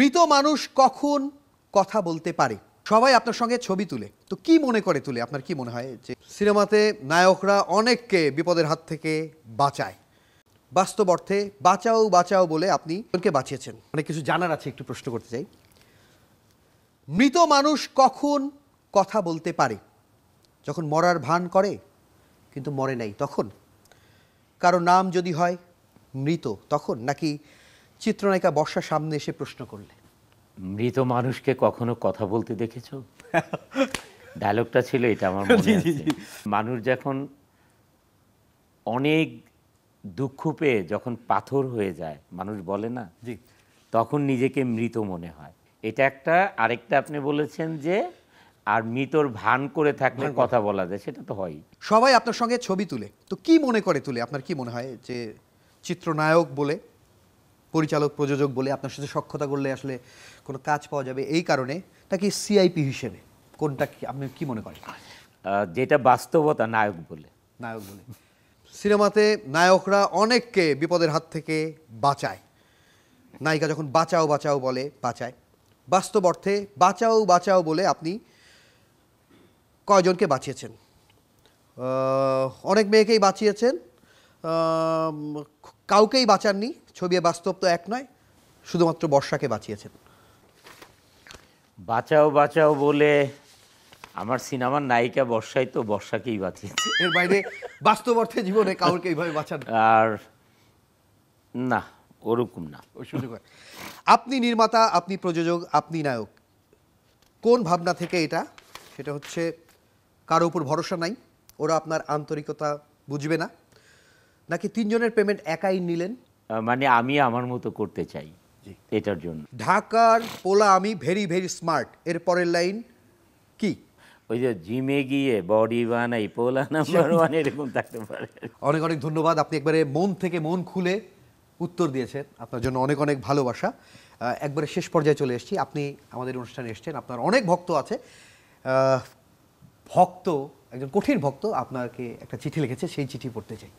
মৃত মানুষ কখন কথা বলতে পারে? সবাই আপনার সঙ্গে ছবি তুলে, তো কি মনে করে তুলে? আপনার কি মনে হয় যে সিনেমাতে নায়করা অনেককে বিপদের হাত থেকে বাঁচায়, বাস্তব অর্থে বাঁচাও বাঁচাও বলে আপনি জনকে বাঁচিয়েছেন? অনেক কিছু জানার আছে, একটু প্রশ্ন করতে চাই। মৃত মানুষ কখন কথা বলতে পারে? যখন মরার ভান করে কিন্তু মরে নাই তখন? কারো নাম যদি হয় মৃত তখন? নাকি চিত্রনায়িকা বর্ষার সামনে এসে প্রশ্ন করলে? মৃত মানুষকে কখনো কথা বলতে দেখেছো? ডায়লগটা ছিল এটা, আমার মনে আছে। মানুষ যখন অনেক দুঃখ পেয়ে যখন পাথর হয়ে যায়, মানুষ বলে না, জি, তখন নিজেকে মৃত মনে হয়। এটা একটা। আরেকটা আপনি বলেছেন যে আর মৃতর ভান করে থাকলে কথা বলা যায়, সেটা তো হয়। সবাই আপনার সঙ্গে ছবি তুলে, তো কি মনে করে তুলে? আপনার কি মনে হয় যে চিত্রনায়ক বলে, পরিচালক প্রযোজক বলে আপনার সাথে সখ্যতা করলে আসলে কোনো কাজ পাওয়া যাবে এই কারণে, নাকি সিআইপি হিসেবে কোনটা কি আপনি কি মনে করেন? যেটা বাস্তবতা, নায়ক বলে। নায়ক বলে। সিনেমাতে নায়করা অনেককে বিপদের হাত থেকে বাঁচায়, নায়িকা যখন বাঁচাও বাঁচাও বলে বাঁচায়। বাস্তব অর্থে বাঁচাও বাঁচাও বলে আপনি কয়জনকে বাঁচিয়েছেন? অনেক মেয়েকেই বাঁচিয়েছেন, কাউকেই বাঁচাননি। ছবি বাস্তব তো এক নয়, শুধুমাত্র বর্ষাকে বাঁচিয়েছেন। বাঁচাও বাঁচাও বলে আমার সিনেমার নায়িকা বর্ষাই তো বর্ষাকেই বাঁচিয়েছে। এর বাইরে বাস্তব অর্থে জীবনে কাউকে এইভাবে বাঁচান আর না, ওরকম না। ওই সুযোগ হয়। আপনি নির্মাতা, আপনি প্রযোজক, আপনি নায়ক, কোন ভাবনা থেকে এটা? সেটা হচ্ছে কারো উপর ভরসা নাই, ওরা আপনার আন্তরিকতা বুঝবে না, নাকি তিনজনের পেমেন্ট একাই নিলেন? মানে আমি আমার মতো করতে চাই, এটার জন্য। ঢাকার পোলা আমি ভেরি ভেরি স্মার্ট, এর পরের লাইন কি? ওই যে জিমে গিয়ে বডি বানাই পোলা নাম্বার ওয়ান, এরকম থাকতে পারে। অনেক অনেক ধন্যবাদ, আপনি একবারে মন থেকে মন খুলে উত্তর দিয়েছেন, আপনার জন্য অনেক অনেক ভালোবাসা। একবারে শেষ পর্যায়ে চলে এসেছি, আপনি আমাদের অনুষ্ঠানে এসেছেন, আপনার অনেক ভক্ত আছে। ভক্ত, একজন কঠিন ভক্ত আপনাকে একটা চিঠি লিখেছে, সেই চিঠি পড়তে চাই।